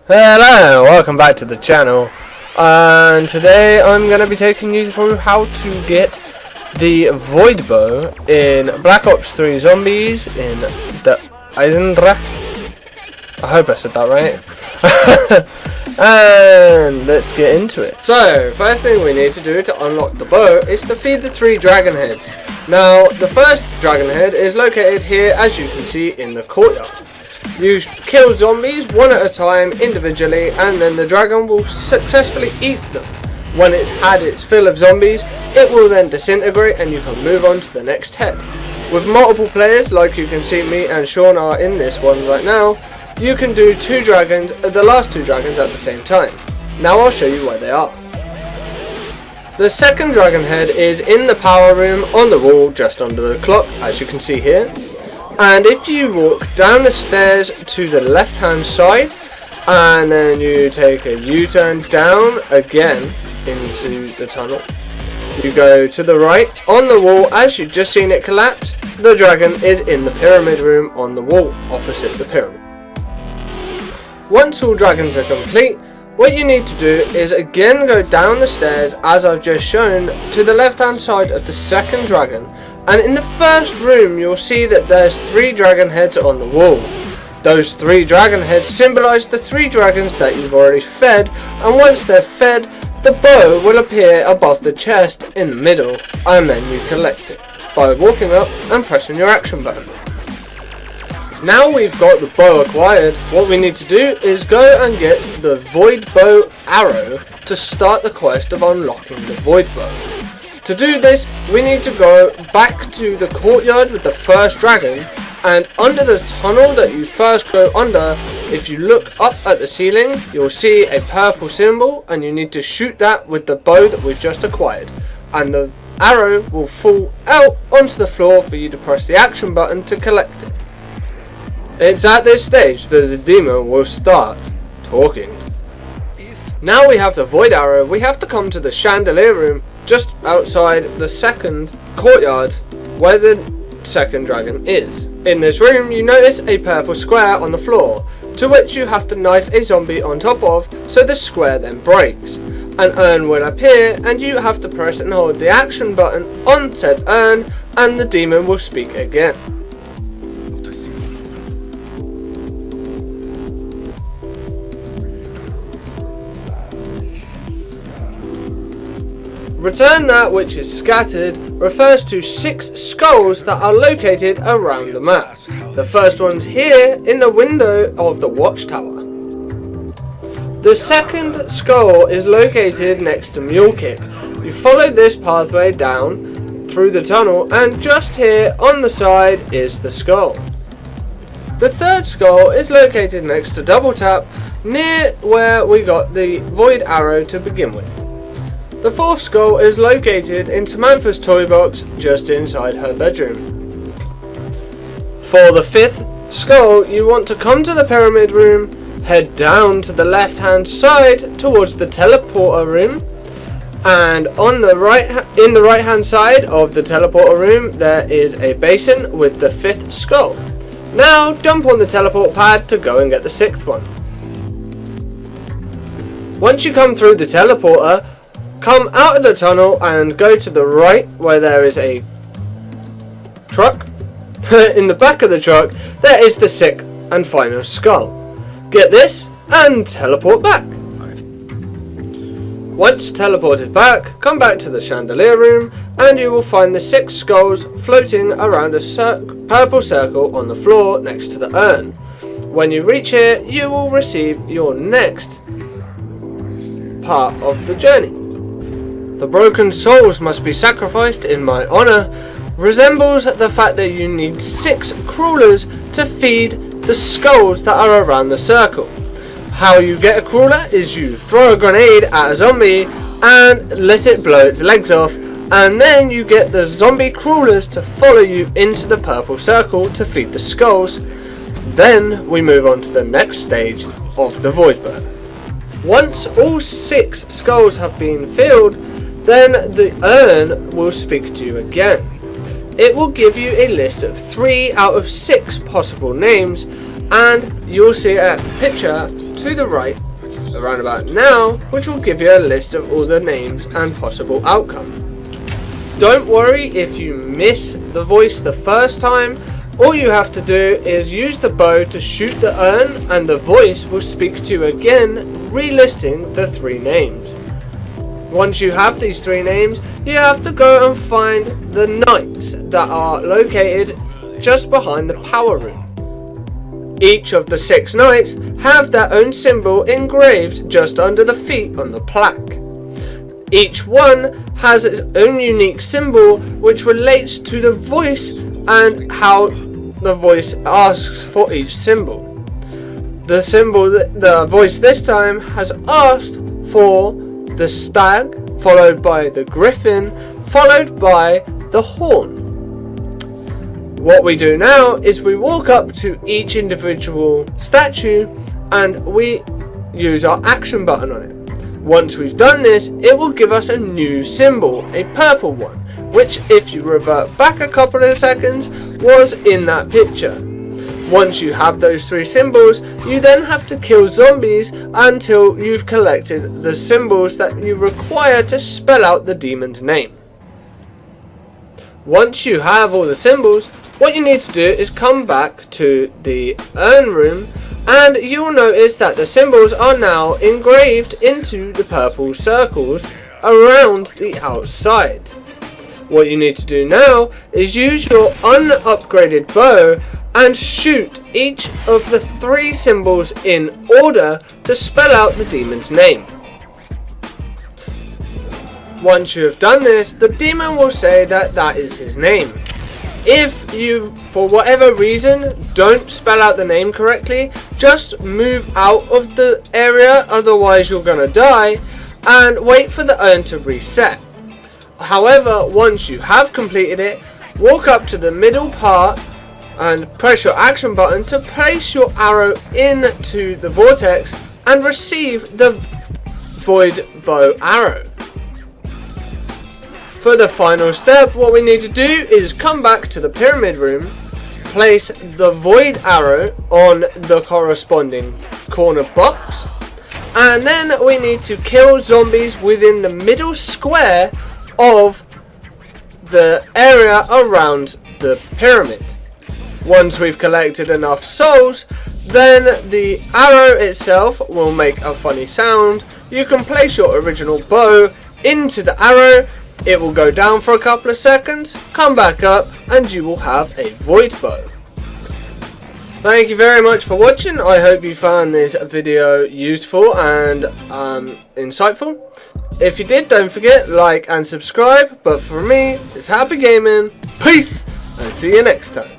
Hello, welcome back to the channel, and today I'm going to be taking you through how to get the Void Bow in Black Ops 3 Zombies in the eisendrache. I hope I said that right. And let's get into it. So, first thing we need to do to unlock the bow is to feed the 3 dragon heads. Now, the first dragon head is located here, as you can see, in the courtyard. You kill zombies one at a time individually, and then the dragon will successfully eat them. When it's had its fill of zombies, it will then disintegrate and you can move on to the next head. With multiple players, like you can see me and Sean are in this one right now, you can do the last two dragons at the same time. Now I'll show you where they are. The second dragon head is in the power room on the wall just under the clock, as you can see here. And if you walk down the stairs to the left hand side and then you take a U-turn down again into the tunnel, you go to the right on the wall as you've just seen it collapse. The dragon is in the pyramid room on the wall opposite the pyramid. Once all dragons are complete, what you need to do is again go down the stairs as I've just shown to the left hand side of the second dragon. And in the first room you'll see that there's 3 dragon heads on the wall. Those 3 dragon heads symbolise the 3 dragons that you've already fed, and once they're fed, the bow will appear above the chest in the middle, and then you collect it by walking up and pressing your action button. Now we've got the bow acquired, what we need to do is go and get the Void Bow arrow to start the quest of unlocking the Void Bow. To do this, we need to go back to the courtyard with the first dragon, and under the tunnel that you first go under, if you look up at the ceiling, you'll see a purple symbol, and you need to shoot that with the bow that we've just acquired. And the arrow will fall out onto the floor for you to press the action button to collect it. It's at this stage that the demon will start talking. Now we have the void arrow, we have to come to the chandelier room just outside the second courtyard where the second dragon is. In this room you notice a purple square on the floor, to which you have to knife a zombie on top of so the square then breaks. An urn will appear and you have to press and hold the action button on said urn and the demon will speak again. Return that which is scattered refers to 6 skulls that are located around the map. The first one's here in the window of the watchtower. The second skull is located next to Mule Kick. You follow this pathway down through the tunnel and just here on the side is the skull. The third skull is located next to Double Tap near where we got the void arrow to begin with. The fourth skull is located in Samantha's toy box just inside her bedroom. For the fifth skull, you want to come to the pyramid room, head down to the left hand side towards the teleporter room, and on the in the right hand side of the teleporter room there is a basin with the 5th skull. Now jump on the teleport pad to go and get the 6th one. Once you come through the teleporter, come out of the tunnel and go to the right where there is a truck. In the back of the truck there is the 6th and final skull. Get this and teleport back. Once teleported back, come back to the chandelier room and you will find the 6 skulls floating around a purple circle on the floor next to the urn. When you reach here, you will receive your next part of the journey. The broken souls must be sacrificed in my honor resembles the fact that you need 6 crawlers to feed the skulls that are around the circle. How you get a crawler is you throw a grenade at a zombie and let it blow its legs off, and then you get the zombie crawlers to follow you into the purple circle to feed the skulls. Then we move on to the next stage of the void bow. Once all 6 skulls have been filled, then the urn will speak to you again. It will give you a list of 3 out of 6 possible names, and you'll see a picture to the right around about now, which will give you a list of all the names and possible outcome. Don't worry if you miss the voice the first time. All you have to do is use the bow to shoot the urn, and the voice will speak to you again, relisting the 3 names. Once you have these 3 names, you have to go and find the knights that are located just behind the power room. Each of the 6 knights have their own symbol engraved just under the feet on the plaque. Each one has its own unique symbol which relates to the voice and how the voice asks for each symbol. The voice this time has asked for the stag, followed by the griffin, followed by the horn. What we do now is we walk up to each individual statue and we use our action button on it. Once we've done this, it will give us a new symbol, a purple one, which, if you revert back a couple of seconds, was in that picture. Once you have those 3 symbols, you then have to kill zombies until you've collected the symbols that you require to spell out the demon's name. Once you have all the symbols, what you need to do is come back to the urn room, and you will notice that the symbols are now engraved into the purple circles around the outside. What you need to do now is use your unupgraded bow and shoot each of the 3 symbols in order to spell out the demon's name. Once you have done this, the demon will say that that is his name. If you, for whatever reason, don't spell out the name correctly, just move out of the area, otherwise you're gonna die, and wait for the urn to reset. However, once you have completed it, walk up to the middle part and press your action button to place your arrow into the vortex and receive the void bow arrow. For the final step, what we need to do is come back to the pyramid room, place the void arrow on the corresponding corner box, and then we need to kill zombies within the middle square of the area around the pyramid. Once we've collected enough souls, then the arrow itself will make a funny sound. You can place your original bow into the arrow. It will go down for a couple of seconds, come back up, and you will have a void bow. Thank you very much for watching. I hope you found this video useful and insightful. If you did, don't forget, like and subscribe. But for me, it's happy gaming. Peace, and see you next time.